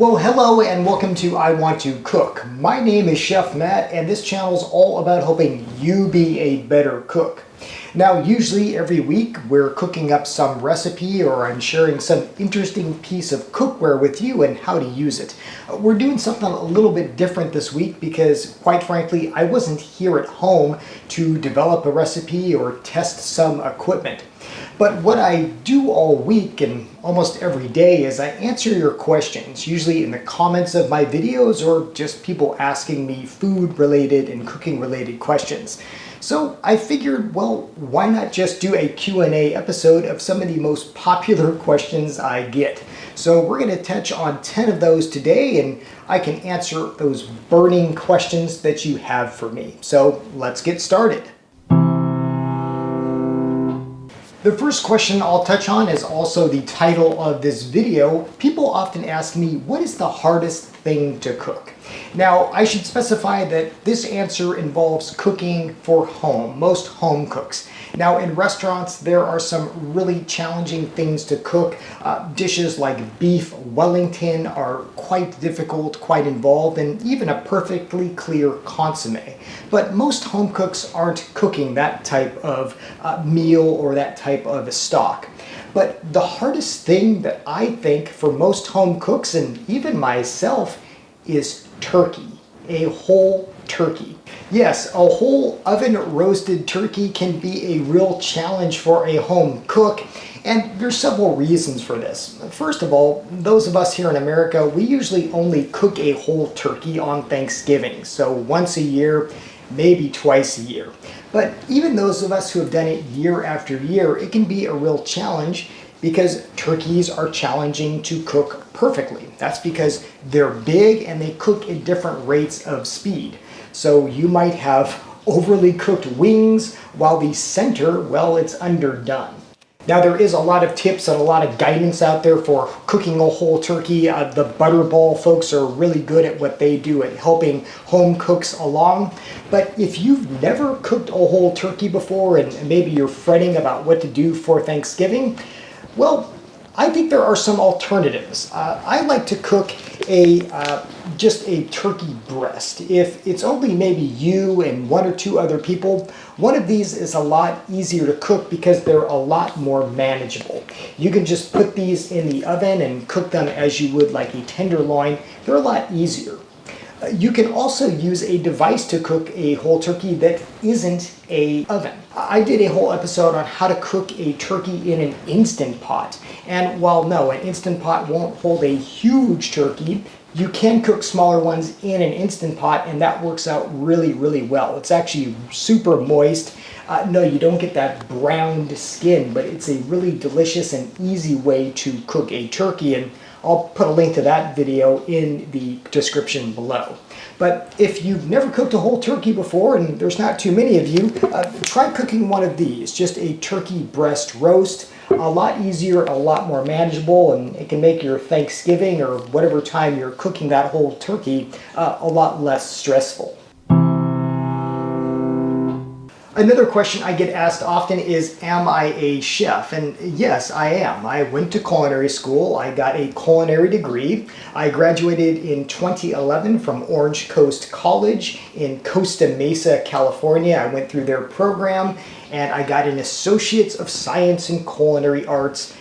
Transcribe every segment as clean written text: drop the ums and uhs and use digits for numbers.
Well, hello and welcome to I Want to Cook. My name is Chef Matt and this channel is all about helping you be a better cook. Now, usually every week we're cooking up some recipe or I'm sharing some interesting piece of cookware with you and how to use it. We're doing something a little bit different this week because, quite frankly, I wasn't here at home to develop a recipe or test some equipment. But what I do all week and almost every day is I answer your questions, usually in the comments of my videos or just people asking me food-related and cooking-related questions. So I figured, well, why not just do a Q&A episode of some of the most popular questions I get? So we're going to touch on 10 of those today, and I can answer those burning questions that you have for me. So let's get started. The first question I'll touch on is also the title of this video. People often ask me, what is the hardest thing to cook? Now, I should specify that this answer involves cooking for home, most home cooks. Now, in restaurants, there are some really challenging things to cook. Dishes like beef Wellington are quite difficult, quite involved, and even a perfectly clear consommé. But most home cooks aren't cooking that type of meal or that type of a stock. But the hardest thing that I think for most home cooks, and even myself, is turkey, a whole turkey. Yes, a whole oven roasted turkey can be a real challenge for a home cook, and there's several reasons for this. First of all, those of us here in America, we usually only cook a whole turkey on Thanksgiving, so once a year, maybe twice a year. But even those of us who have done it year after year, it can be a real challenge because turkeys are challenging to cook perfectly. That's because they're big and they cook at different rates of speed. So you might have overly cooked wings while the center, well, it's underdone. Now, there is a lot of tips and a lot of guidance out there for cooking a whole turkey. The Butterball folks are really good at what they do at helping home cooks along. But if you've never cooked a whole turkey before and maybe you're fretting about what to do for Thanksgiving, well, I think there are some alternatives. I like to cook just a turkey breast. If it's only maybe you and one or two other people, one of these is a lot easier to cook because they're a lot more manageable. You can just put these in the oven and cook them as you would like a tenderloin. They're a lot easier. You can also use a device to cook a whole turkey that isn't an oven. I did a whole episode on how to cook a turkey in an Instant Pot. And while no, an Instant Pot won't hold a huge turkey, you can cook smaller ones in an Instant Pot, and that works out really, really well. It's actually super moist. No, you don't get that browned skin, but it's a really delicious and easy way to cook a turkey, and I'll put a link to that video in the description below. But if you've never cooked a whole turkey before, and there's not too many of you, try cooking one of these, just a turkey breast roast. A lot easier, a lot more manageable, and it can make your Thanksgiving or whatever time you're cooking that whole turkey a lot less stressful. Another question I get asked often is, am I a chef? And yes, I am. I went to culinary school. I got a culinary degree. I graduated in 2011 from Orange Coast College in Costa Mesa, California. I went through their program and I got an Associates of Science in Culinary Arts,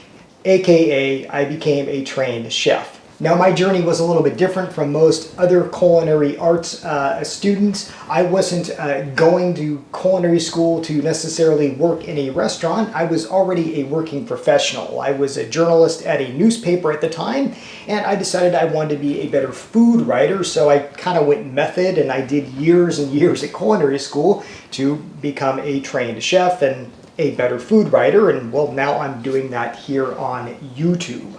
aka I became a trained chef. Now, my journey was a little bit different from most other culinary arts students. I wasn't going to culinary school to necessarily work in a restaurant. I was already a working professional. I was a journalist at a newspaper at the time, and I decided I wanted to be a better food writer, so I kind of went method, and I did years and years at culinary school to become a trained chef and a better food writer, and well, now I'm doing that here on YouTube.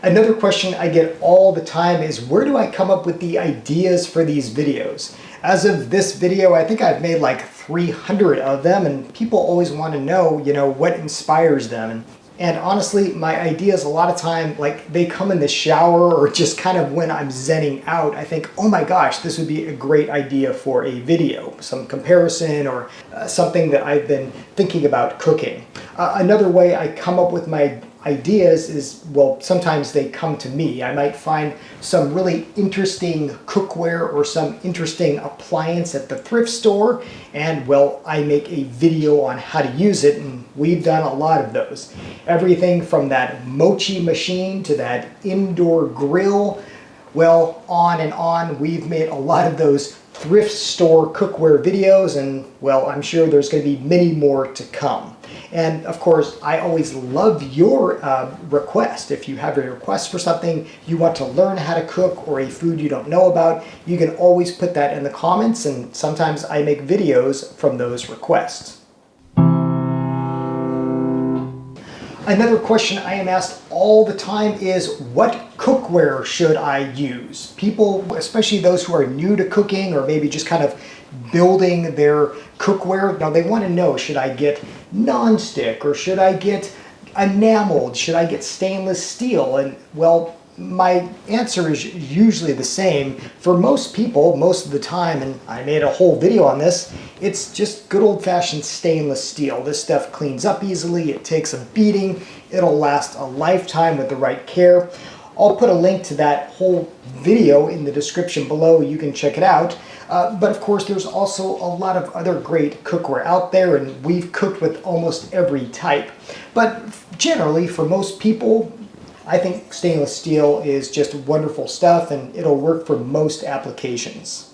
Another question I get all the time is, where do I come up with the ideas for these videos? As of this video, I think I've made like 300 of them, and people always want to know, what inspires them. And honestly, my ideas a lot of time, like they come in the shower or just kind of when I'm zenning out, I think, oh my gosh, this would be a great idea for a video, some comparison or something that I've been thinking about cooking. Another way I come up with my ideas is, well, sometimes they come to me. I might find some really interesting cookware or some interesting appliance at the thrift store, and well, I make a video on how to use it, and we've done a lot of those. Everything from that mochi machine to that indoor grill, well, on and on. We've made a lot of those thrift store cookware videos, and well, I'm sure there's going to be many more to come. And of course, I always love your request. If you have a request for something you want to learn how to cook or a food you don't know about, you can always put that in the comments, and sometimes I make videos from those requests. Another question I am asked all the time is, what cookware should I use? People, especially those who are new to cooking or maybe just kind of building their cookware, now they want to know, should I get non-stick or should I get enameled? Should I get stainless steel? And well, my answer is usually the same. For most people, most of the time, and I made a whole video on this, it's just good old-fashioned stainless steel. This stuff cleans up easily, it takes a beating, it'll last a lifetime with the right care. I'll put a link to that whole video in the description below. You can check it out. But of course, there's also a lot of other great cookware out there, and we've cooked with almost every type. But generally, for most people, I think stainless steel is just wonderful stuff, and it'll work for most applications.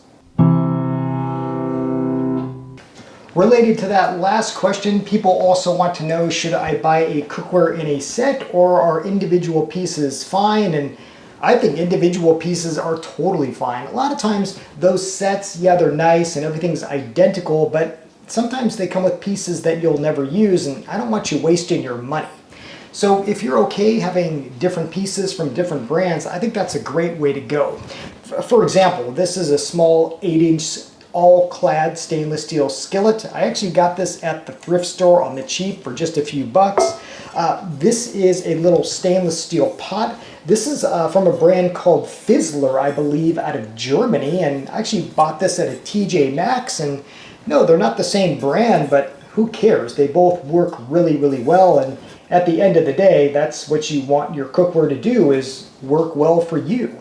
Related to that last question, people also want to know, should I buy a cookware in a set or are individual pieces fine? And I think individual pieces are totally fine. A lot of times those sets, yeah, they're nice and everything's identical, but sometimes they come with pieces that you'll never use, and I don't want you wasting your money. So if you're okay having different pieces from different brands, I think that's a great way to go. For example, this is a small 8-inch all-clad stainless steel skillet. I actually got this at the thrift store on the cheap for just a few bucks. This is a little stainless steel pot. This is from a brand called Fizzler, I believe, out of Germany, and I actually bought this at a TJ Maxx, and no, they're not the same brand, but who cares? They both work really, really well, and at the end of the day, that's what you want your cookware to do, is work well for you.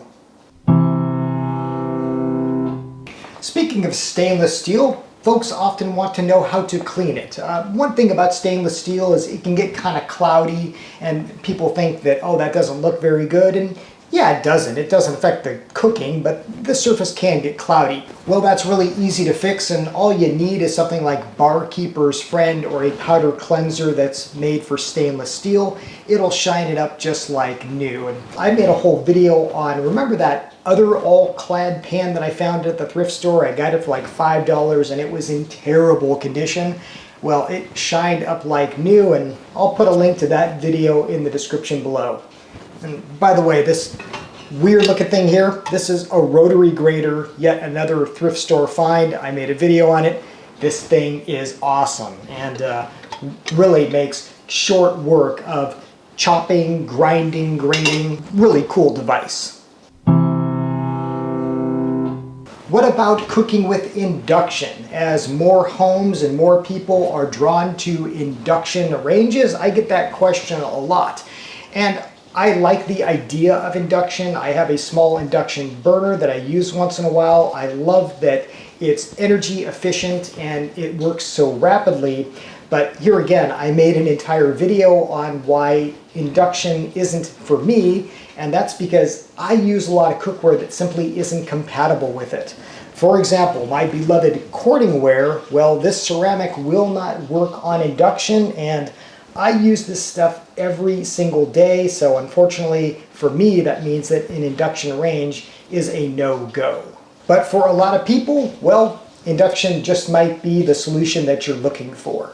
Speaking of stainless steel, folks often want to know how to clean it. One thing about stainless steel is it can get kind of cloudy, and people think that, oh, that doesn't look very good, and yeah, it doesn't. It doesn't affect the cooking, but the surface can get cloudy. Well, that's really easy to fix, and all you need is something like Barkeeper's Friend or a powder cleanser that's made for stainless steel. It'll shine it up just like new. And I made a whole video on, remember that other all-clad pan that I found at the thrift store? I got it for like $5 and it was in terrible condition. Well, it shined up like new, and I'll put a link to that video in the description below. And by the way, this weird looking thing here, this is a rotary grater, yet another thrift store find. I made a video on it. This thing is awesome, and really makes short work of chopping, grinding, grating. Really cool device. What about cooking with induction? As more homes and more people are drawn to induction ranges, I get that question a lot. And I like the idea of induction. I have a small induction burner that I use once in a while. I love that it's energy efficient and it works so rapidly. But here again, I made an entire video on why induction isn't for me, and that's because I use a lot of cookware that simply isn't compatible with it. For example, my beloved cordingware, well, this ceramic will not work on induction, and I use this stuff every single day, so unfortunately for me that means that an induction range is a no-go. But for a lot of people, well, induction just might be the solution that you're looking for.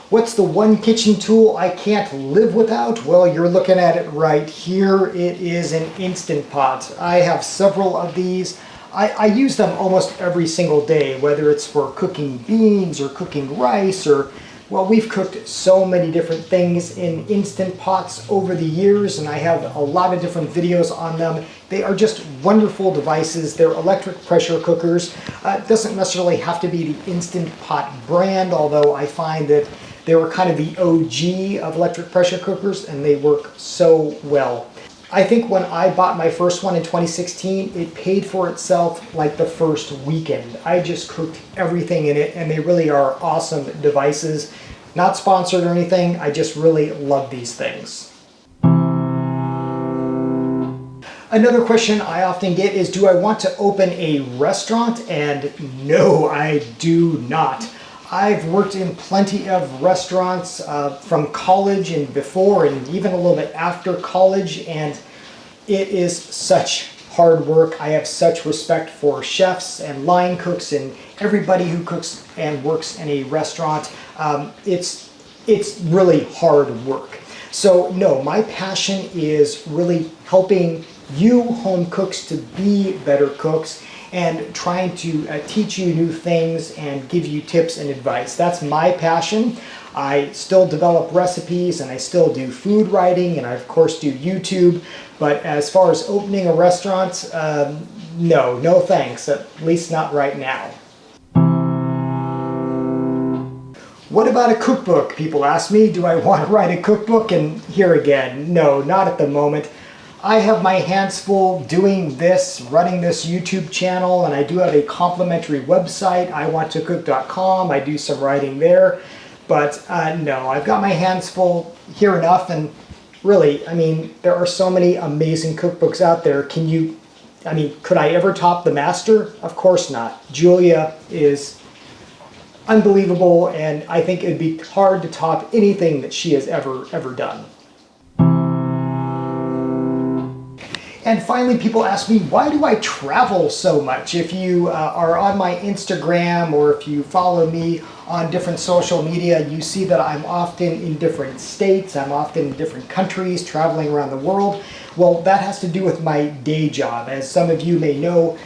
What's the one kitchen tool I can't live without? Well, you're looking at it right here. It is an Instant Pot. I have several of these. I use them almost every single day, whether it's for cooking beans or cooking rice, or, well, we've cooked so many different things in Instant Pots over the years, and I have a lot of different videos on them. They are just wonderful devices. They're electric pressure cookers. It doesn't necessarily have to be the Instant Pot brand, although I find that They were kind of the OG of electric pressure cookers, and they work so well. I think when I bought my first one in 2016, it paid for itself like the first weekend. I just cooked everything in it, and they really are awesome devices. Not sponsored or anything, I just really love these things. Another question I often get is, do I want to open a restaurant? And no, I do not. I've worked in plenty of restaurants from college and before, and even a little bit after college, and it is such hard work. I have such respect for chefs and line cooks and everybody who cooks and works in a restaurant. It's really hard work. So no, my passion is really helping you home cooks to be better cooks and trying to teach you new things and give you tips and advice. That's my passion. I still develop recipes and I still do food writing, and I of course do YouTube. But as far as opening a restaurant, no thanks, at least not right now. What about a cookbook? People ask me, do I want to write a cookbook? And here again, no, not at the moment. I have my hands full doing this, running this YouTube channel, and I do have a complimentary website, iwanttocook.com. I do some writing there, but no, I've got my hands full here enough. And really, I mean, there are so many amazing cookbooks out there. Could I ever top the master? Of course not. Julia is unbelievable, and I think it'd be hard to top anything that she has ever done. And finally, people ask me, why do I travel so much? If you are on my Instagram, or if you follow me on different social media, you see that I'm often in different states, I'm often in different countries, traveling around the world. Well, that has to do with my day job. As some of you may know,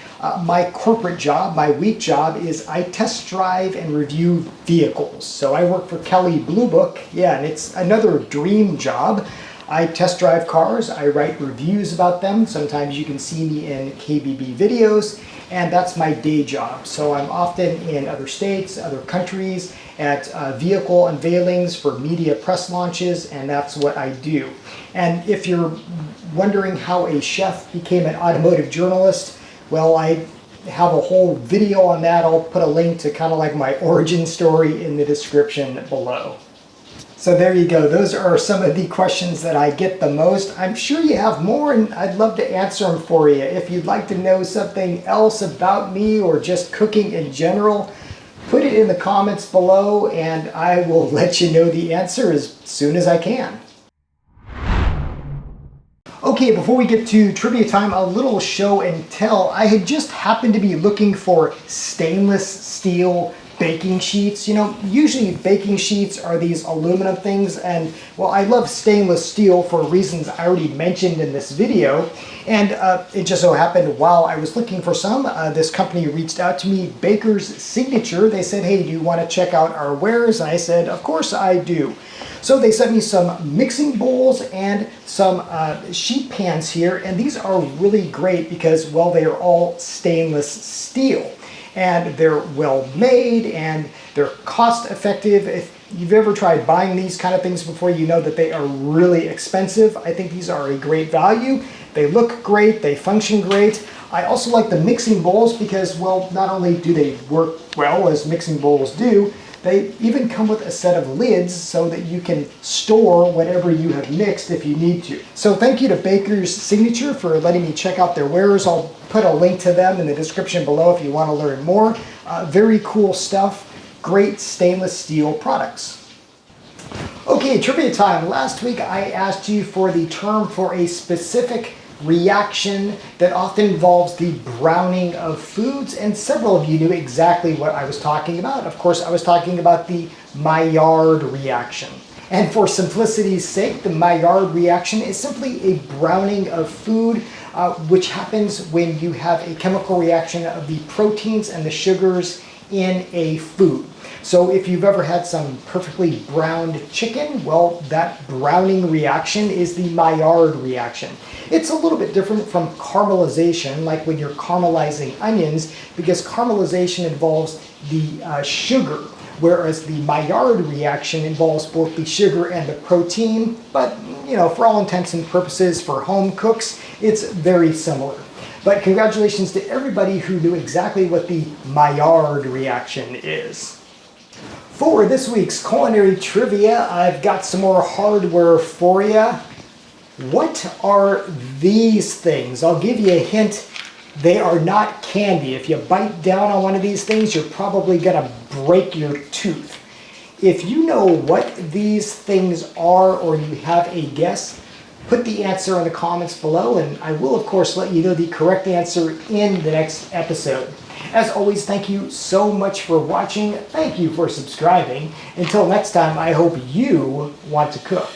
my corporate job, my week job, is I test drive and review vehicles. So I work for Kelley Blue Book, yeah, and it's another dream job. I test drive cars, I write reviews about them. Sometimes you can see me in KBB videos, and that's my day job. So I'm often in other states, other countries, at vehicle unveilings for media press launches, and that's what I do. And if you're wondering how a chef became an automotive journalist, well, I have a whole video on that. I'll put a link to kind of like my origin story in the description below. So there you go. Those are some of the questions that I get the most. I'm sure you have more, and I'd love to answer them for you. If you'd like to know something else about me or just cooking in general, put it in the comments below and I will let you know the answer as soon as I can. Okay, before we get to trivia time, a little show and tell. I had just happened to be looking for stainless steel baking sheets. You know, usually baking sheets are these aluminum things, and well, I love stainless steel for reasons I already mentioned in this video. And it just so happened while I was looking for some, this company reached out to me, Baker's Signature. They said, hey, do you want to check out our wares? And I said, of course I do. So they sent me some mixing bowls and some sheet pans here, and these are really great because, well, they are all stainless steel. And they're well made and they're cost effective. If you've ever tried buying these kind of things before, you know that they are really expensive. I think these are a great value. They look great, they function great. I also like the mixing bowls because, well, not only do they work well as mixing bowls do, they even come with a set of lids so that you can store whatever you have mixed if you need to. So thank you to Baker's Signature for letting me check out their wares. I'll put a link to them in the description below if you want to learn more. Very cool stuff, great stainless steel products. Okay, trivia time. Last week I asked you for the term for a specific reaction that often involves the browning of foods, and several of you knew exactly what I was talking about. Of course, I was talking about the Maillard reaction. And for simplicity's sake, the Maillard reaction is simply a browning of food, which happens when you have a chemical reaction of the proteins and the sugars in a food. So if you've ever had some perfectly browned chicken, well, that browning reaction is the Maillard reaction. It's a little bit different from caramelization, like when you're caramelizing onions, because caramelization involves the sugar, whereas the Maillard reaction involves both the sugar and the protein, but for all intents and purposes for home cooks, it's very similar. But congratulations to everybody who knew exactly what the Maillard reaction is. For this week's culinary trivia, I've got some more hardware for you. What are these things? I'll give you a hint. They are not candy. If you bite down on one of these things, you're probably gonna break your tooth. If you know what these things are or you have a guess, put the answer in the comments below, and I will of course let you know the correct answer in the next episode. As always, thank you so much for watching. Thank you for subscribing. Until next time, I hope you want to cook.